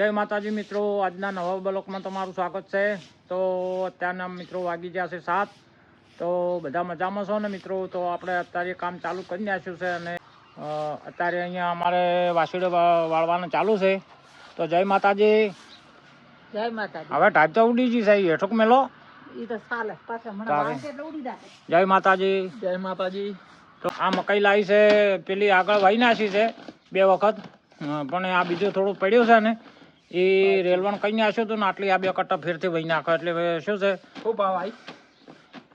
જય માતાજી મિત્રો, આજના નવા બ્લોકમાં તમારું સ્વાગત છે। તો અત્યારના મિત્રો વાગી ગયા છે 7। તો બધા મજામાં છો ને મિત્રો? તો આપણે અત્યારે કામ ચાલુ કરી નાખ્યું છે અને અત્યારે અહીંયા અમારે વાસળો વાળવાનું ચાલુ છે। તો જય માતાજી। જય માતાજી। હવે ટાઈપ તો ઉડી ગઈ છે, હેઠુક મેલો ઈ તો ચાલે પાછા મને વાળ એટલે ઉડી જાય। જય માતાજી। જય માતાજી। તો આ મકાઈ લાવી છે, પેલી આગળ વાઈ નાખી છે 2 વખત, પણ આ બીજું થોડું પડ્યું છે ને એ રેલવણ કઈ નાખ્યું હતું ને આટલી આ 2 કટ્ટા ફેરથી વહી નાખો એટલે શું છે શું ભાવ આવી?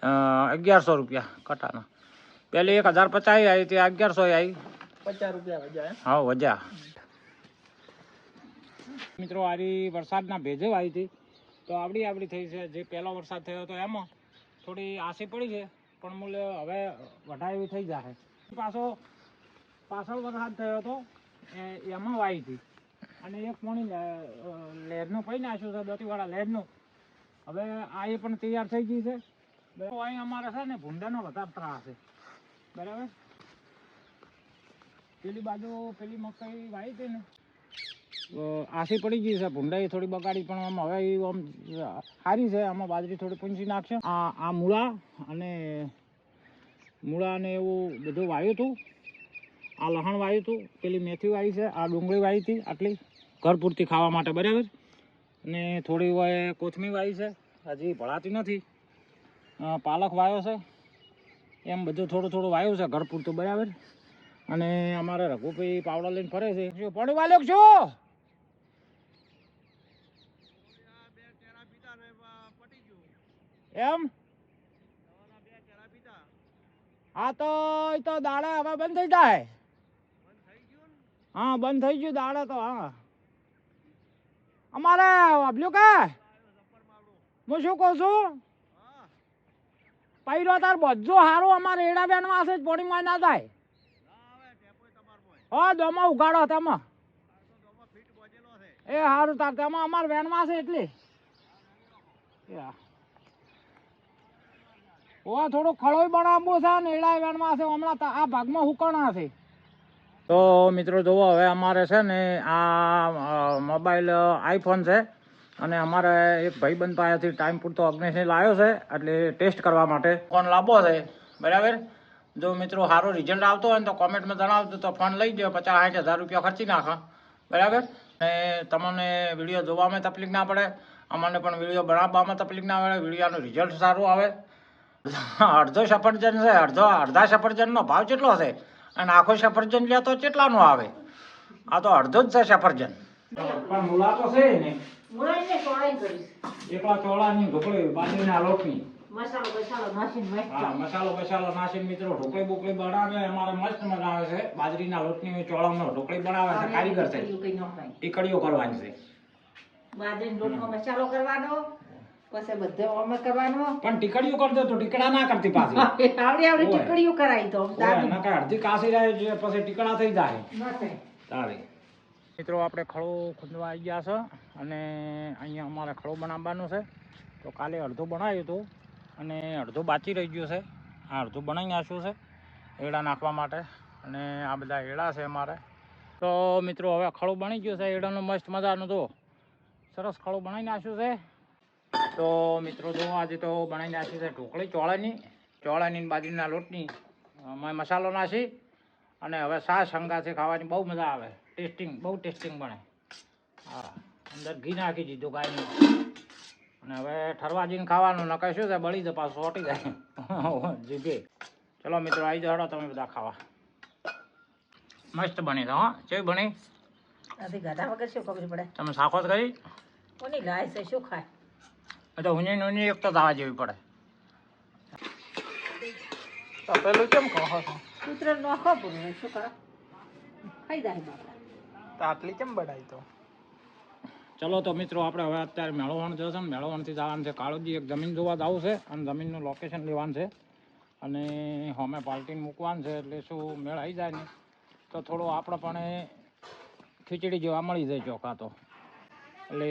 1100 રૂપિયા કટ્ટાના। પેલી 1050 આવી હતી, 1100 આવી, 50 રૂપિયા વજા। હા વજા મિત્રો। આરી વરસાદના ભેજે આવી હતી તો આવડી થઈ છે। જે પહેલો વરસાદ થયો હતો એમાં થોડી આસી પડી છે, પણ મૂલ્ય હવે વઢા એવી થઈ જાય। પાછળ વરસાદ થયો હતો એમાં વાવી હતી અને એક પોણી લહેરનું પડી નાખ્યું છે, દોતીવાળા લહેરનું। હવે આ એ પણ તૈયાર થઈ ગઈ છે। અહીં અમારે છે ને ભૂંડાનો વધારે ત્રાસ છે, બરાબર। પેલી બાજુ પેલી મકાઈ વાવી હતી ને આસી પડી ગઈ છે, ભૂંડાઈ થોડી બગાડી, પણ આમ હવે એ આમ સારી છે। આમાં બાજરી થોડી પૂંછી નાખશે। આ મૂળા અને એવું બધું વાવ્યું હતું। આ લસણ વાવ્યું હતું, પેલી મેથી વાવી છે, આ ડુંગળી વાવી હતી આટલી ઘર પૂરતી ખાવા માટે, બરાબર। અને થોડી હોય કોથમીર વાવી છે, હજી ભળાતી નથી। પાલક વાવ્યો છે, એમ બધું થોડું વાવ્યું છે ઘર પૂરતું, બરાબર। અને અમારે રઘુભાઈ પાવડા લઈને ફરે છે। શું પાણી વાલ્યો છો? એમ હા, તો દાડા હવે બંધ થઈ જાય। હા બંધ થઈ ગયું દાડા તો। હા અમારે વાપલ્યું કે હું શું કહું છું, પૈરો તાર બધું સારું અમારે એડા બેનમાં છે, પોણીમાં ના થાય। હા દોમાં ઉગાડો તેમાં એ સારું તાર તેમાં અમારે વેનમાં છે એટલી થોડું ખળોય બનાવવું છે ને એડા વેનમાં છે હમણાં આ ભાગમાં હુકણા છે। તો મિત્રો જુઓ, હવે અમારે છે ને આ મોબાઈલ આઈફોન છે અને અમારે એક ભાઈબંધ પાસેથી ટાઈમ પૂરતો અગ્નેશને લાવ્યો છે, એટલે ટેસ્ટ કરવા માટે ફોન લાવવો છે, બરાબર। જો મિત્રો સારો રિઝલ્ટ આવતો હોય ને તો કોમેન્ટમાં જણાવજો, તો ફોન લઈ જાઓ, 50-60 હજાર રૂપિયા ખર્ચી નાખો, બરાબર। અને તમને વિડીયો જોવામાં તકલીફ ના પડે, અમને પણ વિડીયો બનાવવામાં તકલીફ ના પડે, વિડીયોનું રિઝલ્ટ સારું આવે। અડધો સફરજન છે, અડધા સફરજનનો ભાવ કેટલો છે અને આખો સફરજન લે તો કેટલાનો આવે? આ તો અડધો જ છે સફરજન, પણ મૂળા તો છે ને એકલા ચોળાની ઢોકળી બાજરીના લોટની મસાલો નાખીને મિત્રો ઢોકળી બોકળી બનાવે, અમારે મસ્ત મજા આવે છે। બાજરીના લોટની ચોળામાં ઢોકળી બનાવે છે, કારીગર છે, ટીકડીઓ કરવાની છે, બાજરીના લોટનો મસાલો કરવાનો, પછી બધે ઓમે કરવાનો। પણ ટીકડીઓ કરતો તો ટીકડા ના કરતી પાછી આવડી ટીકડીઓ કરાઈ તો અડધી કાસી રહે પછી ટીકડા થઈ જાય તારે। મિત્રો આપણે ખળો ખૂંદવા આવી ગયા છે અને અહીંયા અમારે ખળો બનાવવાનું છે। તો કાલે અડધું બનાવ્યું હતું અને અડધું બાકી રહી ગયું છે। આ અડધું બનાવી નાખ્યું છે એડા નાખવા માટે, અને આ બધા એડા છે અમારે। તો મિત્રો હવે ખળો બની ગયો છે એડાનો મસ્ત મજાનો, તો સરસ ખળો બનાવી નાખ્યું છે। તો મિત્રો જો આજે તો બનાવી નાખી છે ઢોકળી ચોળાની બાજરીના લોટની, મસાલો નાખી અને હવે છાશ સંગાથે ખાવાની બહુ મજા આવે, બહુ ટેસ્ટિંગ બને। હા અંદર ઘી નાખી દીધું ગાયનું, અને હવે ઠરવા જઈને ખાવાનું, નકર શું છે બળી જાય પાછું સોટી જાય જીભે। ચલો મિત્રો આવી જાઓ તમે બધા ખાવા। મસ્ત બની તો, હા કેવી બની? ગાધા વગર શું ખબર પડે? તમે શાખો જ કરી? કોની લાય છે શું ખાય? તો ઊંની એક તો દાવા જેવી પડે। તો પેલું કેમ કહો છો? કૂતરો નોખો પૂરું શું કરે, ખાઈ જાય બાપા। તો આટલી કેમ બડાઈ તો? ચલો તો મિત્રો આપણે હવે અત્યારે મેળવણ જશે ને, મેળવણથી જવાનું છે કાળોજી, એક જમીન જોવા જવું છે અને જમીનનું લોકેશન લેવાનું છે, અને અમે પાર્ટીને મૂકવાનું છે, એટલે શું મેળ આવી જાય ને તો થોડું આપણે પણ ખીચડી જેવા મળી જાય ચોખા તો, એટલે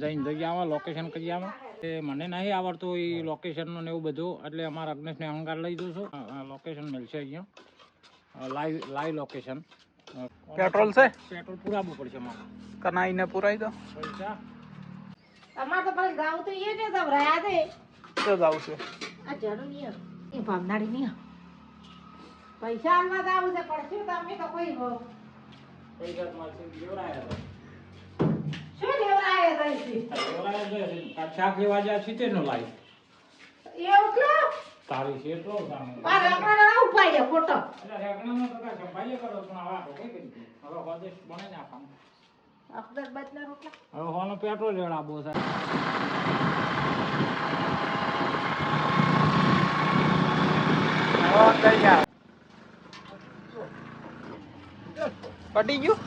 જઈને જગ્યામાં લોકેશન કરી આવે। એ મને નહીં આવડતું એ લોકેશનનું ને એવું બધું, એટલે અમારા અગ્નેશને અંગાર લઈ જઉં છું, લોકેશન મળશે અહીંયા લાઈવ લોકેશન, પેટ્રોલ છે? પેટ્રોલ પુરાવવું પડશે મારે. કનાઈને પુરાઈ દો. પૈસા અમારે તો પછી ગાવ તો એ ને તો રહ્યા દે તો જાવ છે. આ જરૂર નહીં એ ભાવનાડી નહીં પૈસા આલવા તો આવું છે પણ શું તમે તો કોઈ પૈસા તમારે જોડાયા હતા. શું લેવરાય રહી જોડાયા છે. શાક લેવા જ્યાં છે તેનો લાવી. એવું તારી છે એટલો સામે. મારે આપણે ઉપાય ફોટો એટલે રેકડાનો તો કાંઈ સંભાળીએ કરો પણ હવે આ કઈ કરી દીધું. હવે હોદેશ બને ને આખાનું. અખબાર બદના રોટલા હવે હોનો પેટ્રોલ રેડાબો છે. પટી ગયું?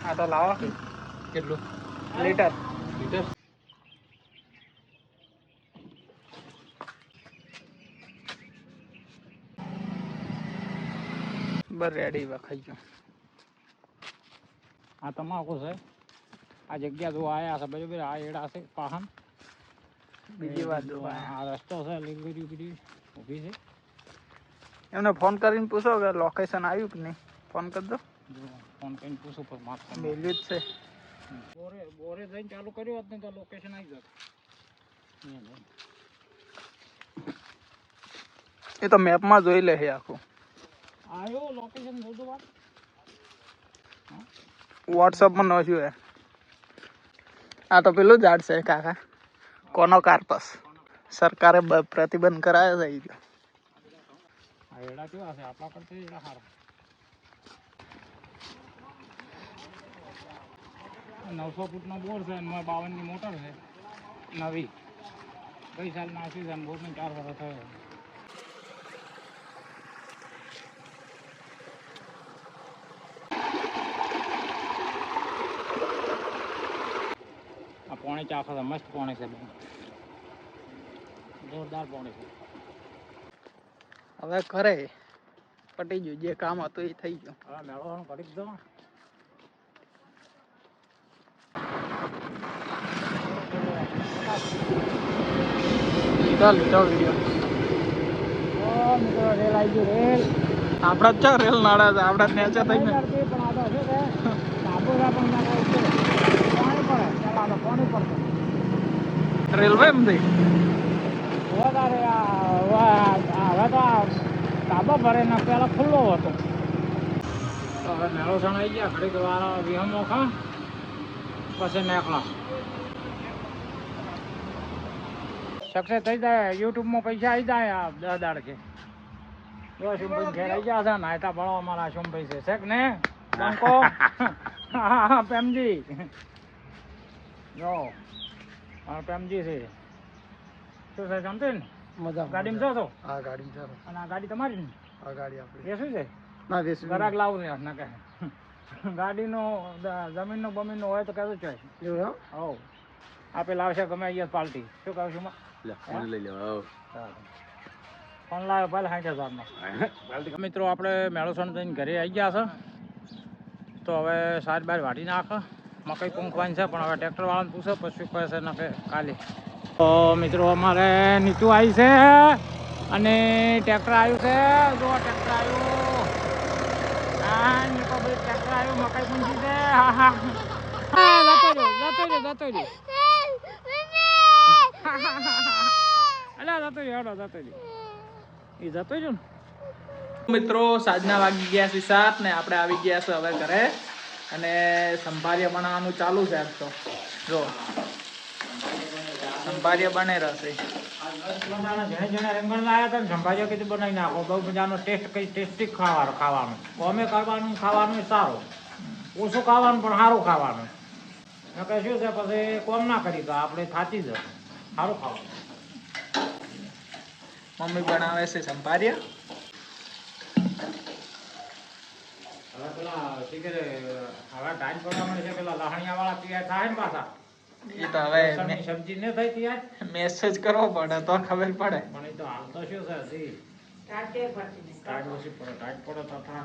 હા તો લાવો. કેટલું? લીટર. લીટર? બર રેડી વખાઈ ગયું. આ તમાકુ છે. આ જગ્યા જો આયા છે બરોબર. આ એડા છે પાહન. બીજી વાત જોવા. આ રસ્તો છે લીલી બીજી ઊભી છે. એમને ફોન કરીને પૂછો કે લોકેશન આવ્યું કે નહીં. ફોન કરી દો. જો ફોન કરીને પૂછું પણ માફ કરજો. મેલ્યું જ છે. બોરે જઈને ચાલુ કર્યું હોત ને તો લોકેશન આવી જત. એ તો મેપમાં જોઈ લે છે આખું. આવ્યો લોકેશન જોજો વાત. વોટ્સઅપમાં નોખ્યું હે. આ તો પેલું ઝાડ છે કાકા. કોનો કાર્પસ. સરકારે પ્રતિબંધ કરાયો છે. આ એડા કેવા છે આપણા કરતા એડા સારા. 900 ફૂટનો બોર છે અને 52 ની મોટર છે નવી. ગઈ સાલ નાખી છે બોરને 4 વર્ષ થયો. આ પોણી ચાખો છે મસ્ત પોણી છે જોરદાર પોણી છે. હવે કરે પટી ગયું. જે કામ હતું એ થઈ ગયું. હા મેળવવાનું કરી દો. લીધો વિડીયો. મિત્રો રેલ આવી ગયું રેલ. આપડા જ ચો રેલ નાડા છે. આપડા જ નેચે થઈ ને. પણ આ તો શું છે બાબુરા પણ ના કહું છું. પાણી પડે પેલા તો પાણી પડતું. રેલવે એમ થઈ. વધારે હવે તો ધાબા ભરે ને પેલા ખુલ્લો હતો. તો હવે મેળોસણ આવી ગયા ઘડીક વાર વિહમો ખા પછી મેખલા સક્સેસ થઈ જાય. યુટ્યુબમાં પૈસા આવી જાય આ 10 દાડ કે. જો શુંભાઈ ઘેર આવી ગયા છે નાયતા ભણો અમારા શુંભાઈ છે શેક ને બંકો. હા પેમજી જો મારા પેમજી છે. શું છે જમતે ને મજા. ગાડીમાં છો તો? હા ગાડી છે. અને આ ગાડી તમારી ને? આ ગાડી આપણી. એ શું છે? ના વેસવી. ગરાક લાવું છે ના કહે. ગાડીનો જમીનનો બમીનનો હોય તો કહેતો છે. એવું હે? હો આપે લાવશે ગમે અહીંયા પાર્ટી. શું કહું છું ફોન લઈ લેવા. ફોન લાવ્યો ભલે 60,000 મિત્રો આપણે મેળોસણ થઈને ઘરે આવી ગયા છે. તો હવે સાત બાર વાટી નાખ મકઈ પૂંખવાની છે પણ હવે ટ્રેક્ટર વાળાને પૂછે પછી કહે છે ના કે કાલે. તો મિત્રો અમારે નીચું આવી છે અને ટ્રેક્ટર આવ્યું છે. જો ટ્રેક્ટર આવ્યું. હા નીકો ભાઈ ટ્રેક્ટર આવ્યું મકઈ પૂંખી છે. હા હા જતો રહ્યો. અલા જતો રહ્યો જતો રહ્યો. એ જતો રહ્યો ને. મિત્રો સાંજના વાગી ગયા છે 7 ને આપણે આવી ગયા છે હવે ઘરે અને સંભારિયા બનાવવાનું ચાલુ છે. આજ તો જો સંભારિયા બને રહેશે. જેને જેને રીંગણ લાયા હતા ને સંભાળ્યો કીધું બનાવી નાખો. બહુ મજાનો ટેસ્ટ કઈ ટેસ્ટી ખાવાનું ગમે કરવાનું ખાવાનું સારું. ઓછું ખાવાનું પણ સારું ખાવાનું. નકર શું છે પછી કોમ ના કરી તો આપણે થાચી જ સારું ખાવાનું. મમ્મી બનાવે છે સંભારિયા. હવે પેલા શું કે હવે ટાઈમ પડવા મળે છે પેલા લહણિયા વાળા તૈયાર થાય ને પાછા. એ તો હવે લસણની સબ્જી ને થઈ તૈયાર મેસેજ કરવો પડે તો ખબર પડે. પણ એ તો હાલ તો શું છે હજી કાટે પડતી નહીં. ટાઈટ ઓછી પડે ટાઈટ પડે તો થાય.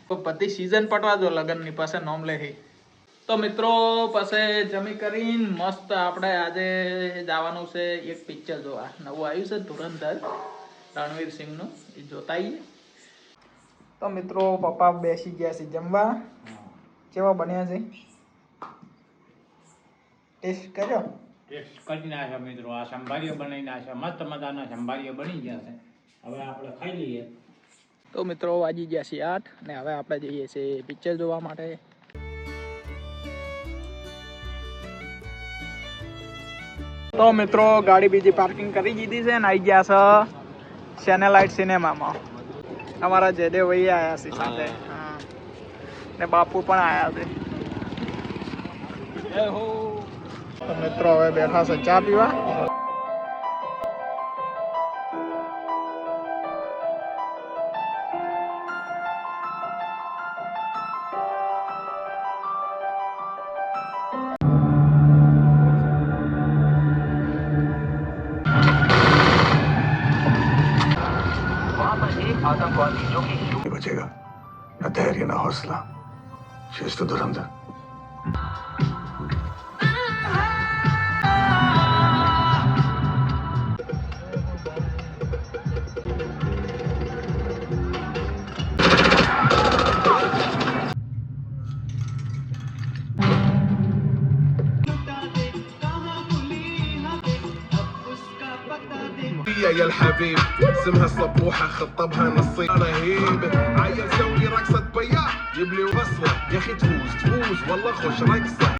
તો બધી સીઝન પટવા દો લગનની પાસે નોમ લે. તો મિત્રો પછી જમી કરીને મસ્ત આપણે આજે જવાનું છે એક પિક્ચર જોવા. નવું આવ્યું છે ધુરંધર રણવીર સિંહનું. એ જોતા આવીએ. તો મિત્રો પપ્પા બેસી ગયા છે જમવા. કેવા બન્યા છે? ટેસ્ટ કર્યો? ટેસ્ટ કરી નાખ્યા મિત્રો. આ સંભારીઓ બનાવી નાખ્યા. મસ્ત મજાના સંભારીઓ બની ગયા છે. હવે આપણે ખાઈ લઈએ. તો મિત્રો વાગી ગયા છે 8 અને હવે આપણે જઈએ છીએ પિક્ચર જોવા માટે. તો મિત્રો ગાડી બીજી પાર્કિંગ કરી દીધી છે ને આવી ગયા છે સેનેલાઇટ સિનેમામાં. અમારા જયદેવ ભાઈ આવ્યા છે સાથે. ને બાપુ પણ આવ્યા છે. તો મિત્રો હવે બેઠા છે ચા પીવા. बचेगा न धैर्य न हौसला शेष तो धुरंधर. يا الحبيب اسمها الصبوحة خطبها نصي رهيب عيل سوي رقصة بياع جيب لي وصلة يا اخي تفوز والله خوش رقصة